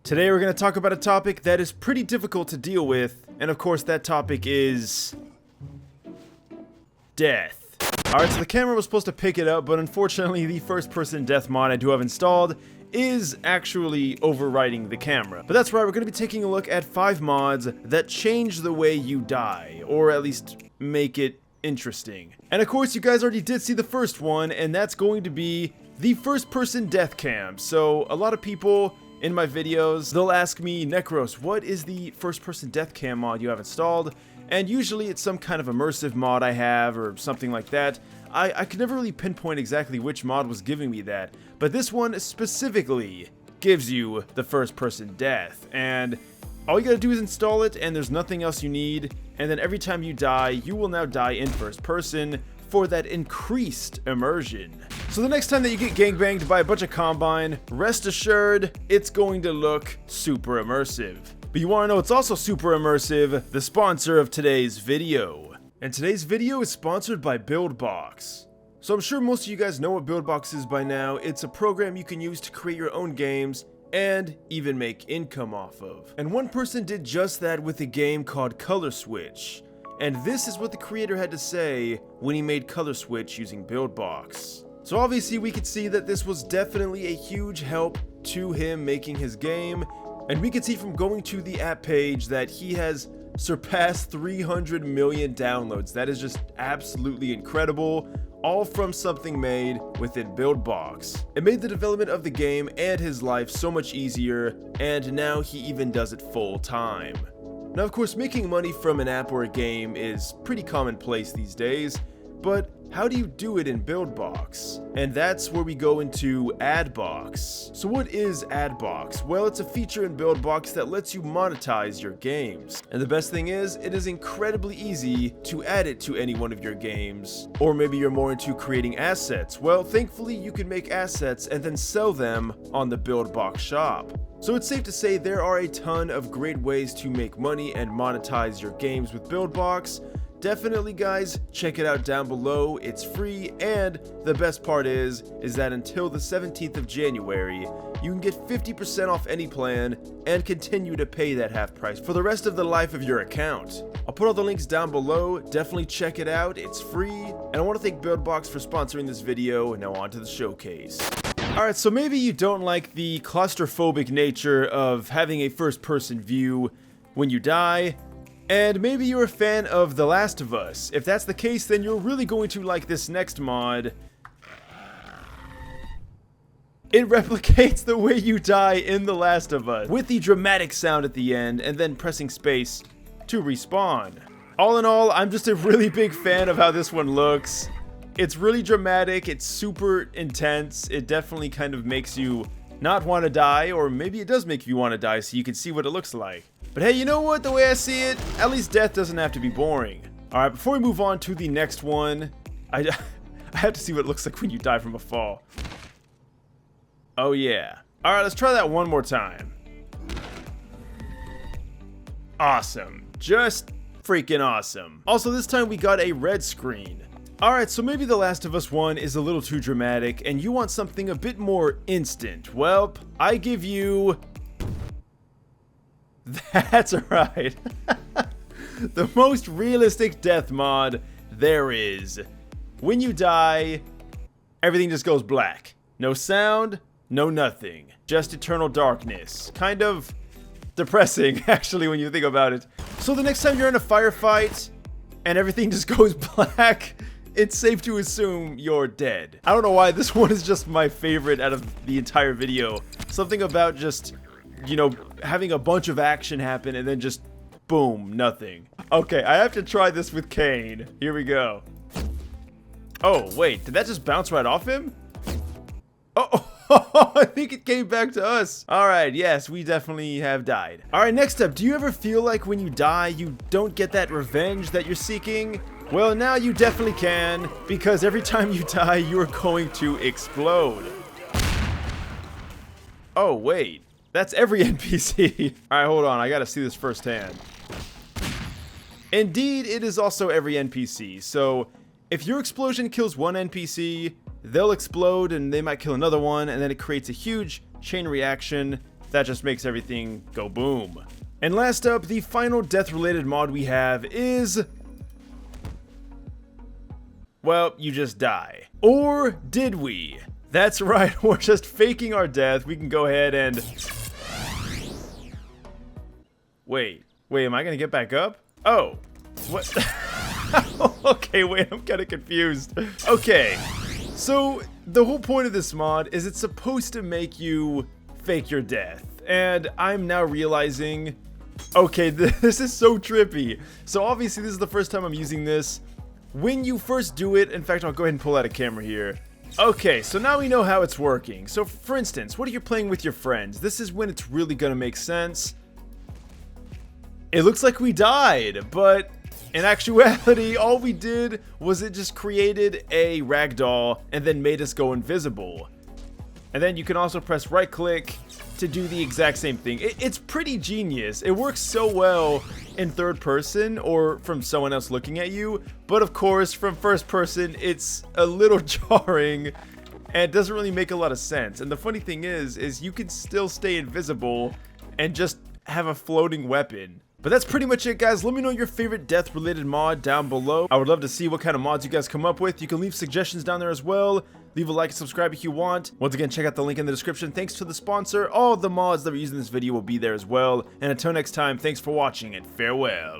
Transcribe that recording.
Today we're going to talk about a topic that is pretty difficult to deal with, and of course that topic is death. Alright, so the camera was supposed to pick it up, but unfortunately the first person death mod I do have installed is actually overwriting the camera. But that's right, we're going to be taking a look at 5 mods that change the way you die, or at least make it interesting. And of course you guys already did see the first one, and that's going to be the first person death cam. So a lot of people in my videos, they'll ask me, Necros, what is the first person death cam mod you have installed? And usually it's some kind of immersive mod I have or something like that. I could never really pinpoint exactly which mod was giving me that, but this one specifically gives you the first person death. And all you gotta do is install it, and there's nothing else you need, and then every time you die, you will now die in first person for that increased immersion. So the next time that you get gangbanged by a bunch of Combine, rest assured, it's going to look super immersive. But you wanna know what's also super immersive? The sponsor of today's video. And today's video is sponsored by BuildBox. So I'm sure most of you guys know what BuildBox is by now. It's a program you can use to create your own games and even make income off of. And one person did just that with a game called Color Switch. And this is what the creator had to say when he made Color Switch using BuildBox. So obviously we could see that this was definitely a huge help to him making his game. And we can see from going to the app page that he has surpassed 300 million downloads. That is just absolutely incredible, all from something made within BuildBox. It made the development of the game and his life so much easier, and now he even does it full time. Now of course, making money from an app or a game is pretty commonplace these days, but how do you do it in BuildBox? And that's where we go into AdBox. So what is AdBox? Well, it's a feature in BuildBox that lets you monetize your games. And the best thing is, it is incredibly easy to add it to any one of your games. Or maybe you're more into creating assets. Well, thankfully you can make assets and then sell them on the BuildBox shop. So it's safe to say there are a ton of great ways to make money and monetize your games with BuildBox. Definitely guys, check it out down below. It's free, and the best part is that until the 17th of January, you can get 50% off any plan and continue to pay that half price for the rest of the life of your account. I'll put all the links down below. Definitely check it out. It's free. And I want to thank BuildBox for sponsoring this video. Now on to the showcase. Alright, so maybe you don't like the claustrophobic nature of having a first-person view when you die, and maybe you're a fan of The Last of Us. If that's the case, then you're really going to like this next mod. It replicates the way you die in The Last of Us, with the dramatic sound at the end, and then pressing space to respawn. All in all, I'm just a really big fan of how this one looks. It's really dramatic, it's super intense, it definitely kind of makes you not want to die, or maybe it does make you want to die so you can see what it looks like. But hey, you know what, the way I see it, at least death doesn't have to be boring. Alright, before we move on to the next one, I have to see what it looks like when you die from a fall. Oh yeah. Alright, let's try that one more time. Awesome. Just freaking awesome. Also, this time we got a red screen. Alright, so maybe The Last of Us 1 is a little too dramatic and you want something a bit more instant. Well, I give you... That's right. The most realistic death mod there is. When you die, everything just goes black. No sound, no nothing. Just eternal darkness. Kind of depressing, actually, when you think about it. So the next time you're in a firefight and everything just goes black, it's safe to assume you're dead. I don't know why, this one is just my favorite out of the entire video. Something about just, you know, having a bunch of action happen and then just boom, nothing. Okay, I have to try this with Kane. Here we go. Oh, wait, did that just bounce right off him? Oh, I think it came back to us. All right, yes, we definitely have died. All right, next up, do you ever feel like when you die, you don't get that revenge that you're seeking? Well, now you definitely can, because every time you die, you are going to explode. Oh, wait. That's every NPC. Alright, hold on. I gotta see this firsthand. Indeed, it is also every NPC. So, if your explosion kills one NPC, they'll explode and they might kill another one, and then it creates a huge chain reaction that just makes everything go boom. And last up, the final death-related mod we have is... well, you just die. Or did we? That's right, we're just faking our death. We can go ahead and... Wait, am I gonna get back up? Oh, what? Okay, wait, I'm kind of confused. Okay, so the whole point of this mod is it's supposed to make you fake your death. And I'm now realizing, okay, this is so trippy. So obviously this is the first time I'm using this. When you first do it, in fact, I'll go ahead and pull out a camera here. Okay, so now we know how it's working. So for instance, what if you're playing with your friends? This is when it's really gonna make sense. It looks like we died, but in actuality, all we did was it just created a ragdoll and then made us go invisible. And then you can also press right click to do the exact same thing. It's pretty genius. It works so well in third person or from someone else looking at you, but of course from first person it's a little jarring and it doesn't really make a lot of sense. And the funny thing is you can still stay invisible and just have a floating weapon. But that's pretty much it, guys. Let me know your favorite death-related mod down below. I would love to see what kind of mods you guys come up with. You can leave suggestions down there as well. Leave a like and subscribe if you want. Once again, check out the link in the description. Thanks to the sponsor. All the mods that we're using in this video will be there as well. And until next time, thanks for watching and farewell.